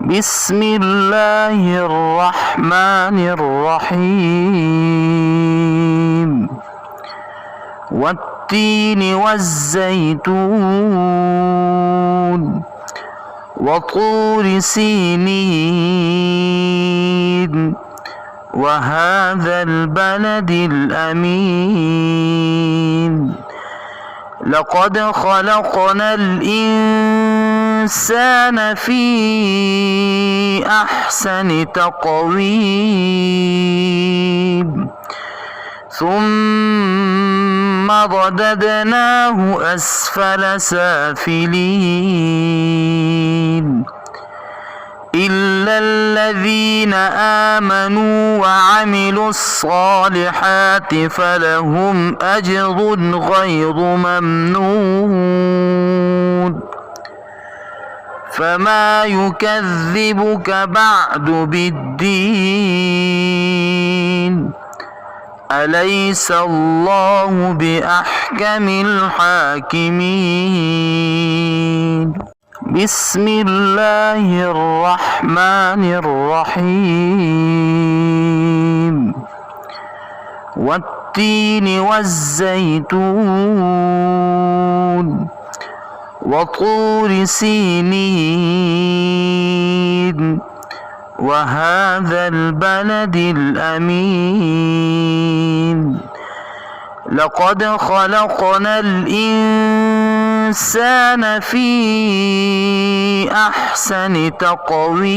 بسم الله الرحمن الرحيم والتين والزيتون وطور سينين وهذا البلد الأمين لقد خلقنا الإنسان في أحسن تقويم ثم رددناه أسفل سافلين إلا الذين آمنوا وعملوا الصالحات فلهم أجر غير ممنون فما يكذبك بعد بالدين أليس الله بأحكم الحاكمين بسم الله الرحمن الرحيم والتين والزيتون وطور سينين وهذا البلد الأمين لقد خلقنا الإنسان في أحسن تقويم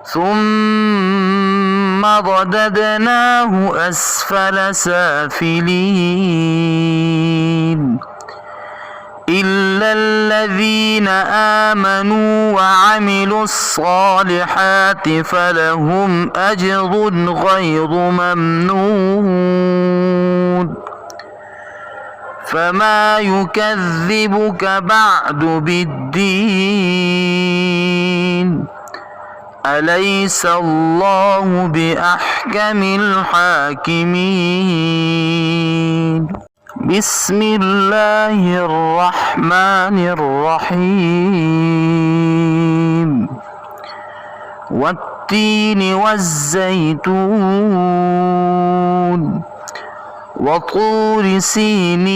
ثم رددناه أسفل سافلين إلا الذين آمنوا وعملوا الصالحات فلهم أجر غير ممنون فما يكذبك بعد بالدين أليس الله بأحكم الحاكمين بسم الله الرحمن الرحيم والتين والزيتون وطور سينين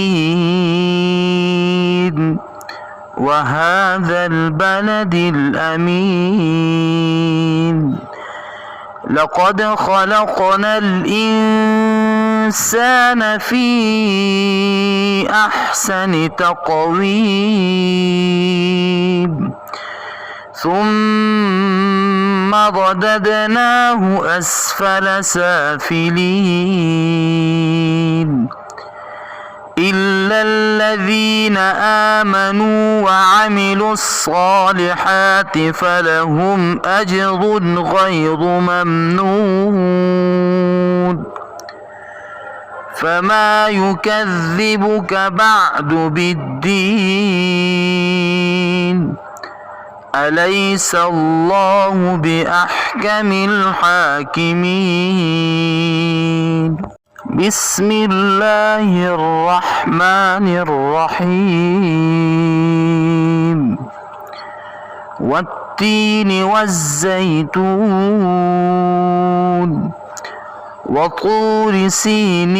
وهذا البلد الأمين لقد خلقنا الإنسان في أحسن تقويم ثم رددناه أسفل سافلين إلا الذين آمنوا وعملوا الصالحات فلهم أجر غير ممنون فما يكذبك بعد بالدين أليس الله بأحكم الحاكمين بسم الله الرحمن الرحيم والتين والزيتون وطور سينين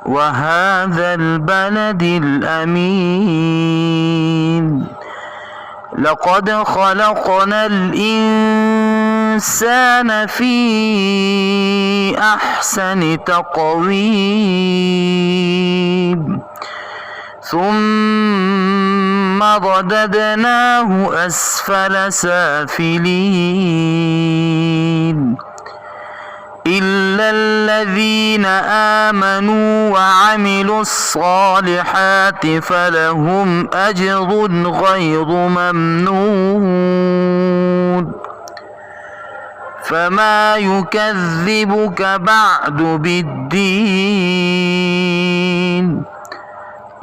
وهذا البلد الأمين لقد خلقنا الإنسان في أحسن تقويم ثم رددناه أسفل سافلين إلا الذين آمنوا وعملوا الصالحات فلهم أجر غير ممنون فما يكذبك بعد بالدين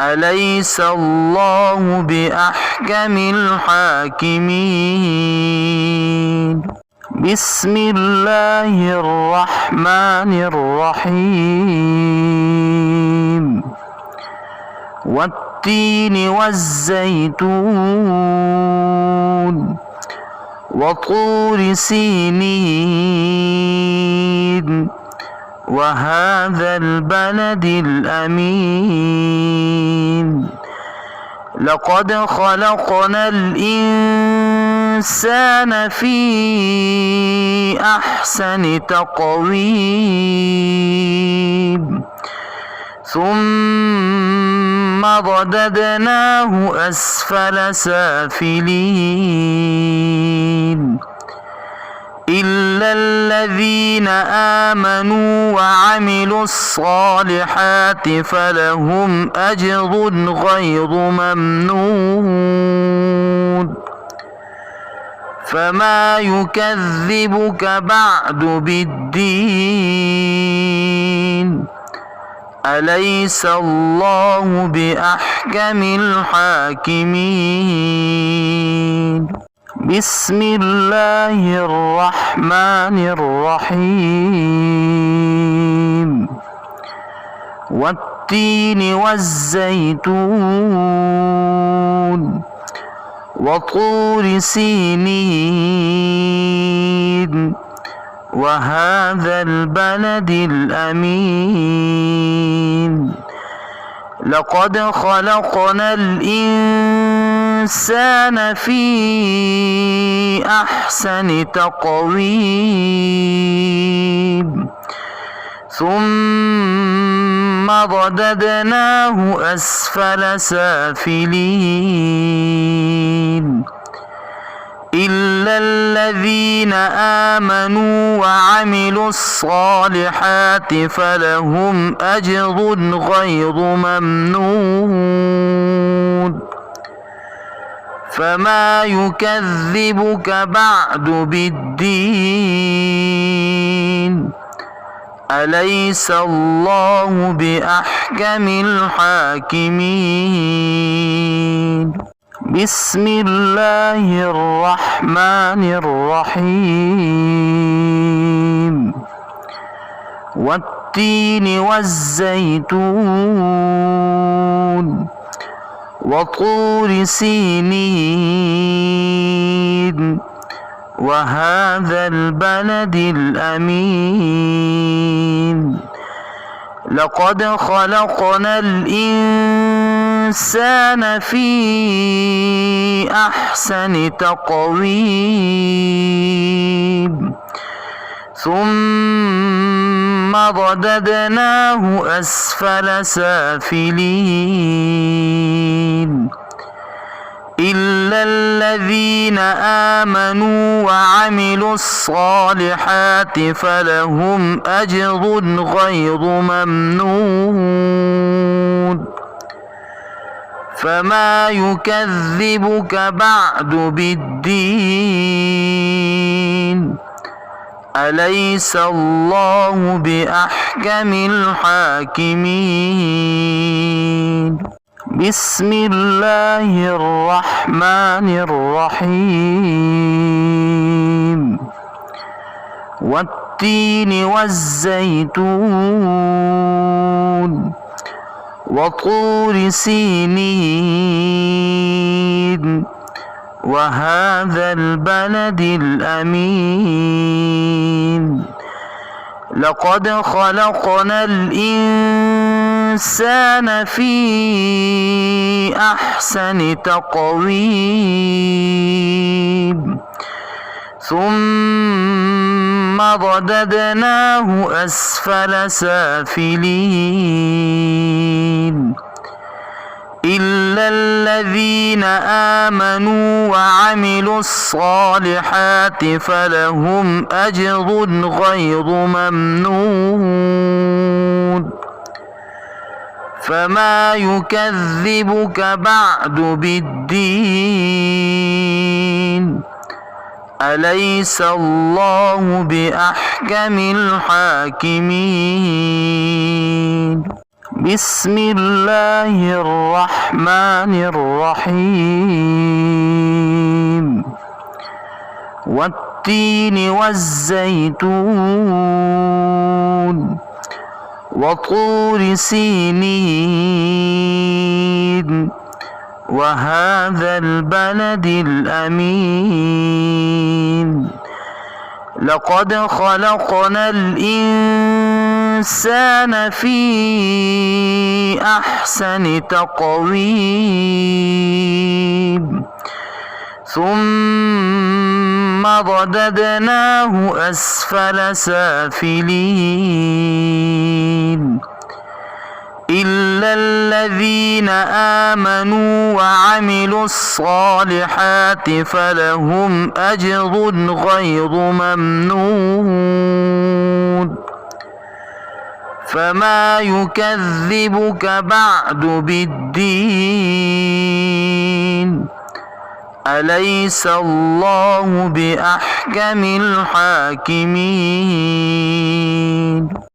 أليس الله بأحكم الحاكمين بسم الله الرحمن الرحيم والتين والزيتون وطور سينين وهذا البلد الأمين لقد خلقنا الإنسان في أحسن تقويم ثم رددناه أسفل سافلين إلا الذين آمنوا وعملوا الصالحات فلهم أجر غير ممنون فما يكذبك بعد بالدين أليس الله بأحكم الحاكمين بسم الله الرحمن الرحيم والتين والزيتون وطور سينين وهذا البلد الأمين لقد خلقنا الإنسان في أحسن تقويم ثم رددناه أسفل سافلين إلا الذين آمنوا وعملوا الصالحات فلهم أجر غير ممنون فما يكذبك بعد بالدين أليس الله بأحكم الحاكمين بسم الله الرحمن الرحيم والتين والزيتون وطور سينين وهذا البلد الأمين لقد خلقنا الإنسان في أحسن تقويم ثم رددناه أسفل سافلين إلا الذين آمنوا وعملوا الصالحات فلهم أجر غير ممنون فما يكذبك بعد بالدين أليس الله بأحكم الحاكمين بسم الله الرحمن الرحيم والتين والزيتون وطور سينين وهذا البلد الأمين لقد خلقنا الإنسان في أحسن تقويم ثم رددناه أسفل سافلين إلا الذين آمنوا وعملوا الصالحات فلهم أجر غير ممنون فما يكذبك بعد بالدين أليس الله بأحكم الحاكمين بسم الله الرحمن الرحيم والتين والزيتون وطور سينين وهذا البلد الأمين لقد خلقنا الإنسان في أحسن تقويم ثم رددناه أسفل سافلين إلا الذين آمنوا وعملوا الصالحات فلهم أجر غير ممنون فما يكذبك بعد بالدين أليس الله بأحكم الحاكمين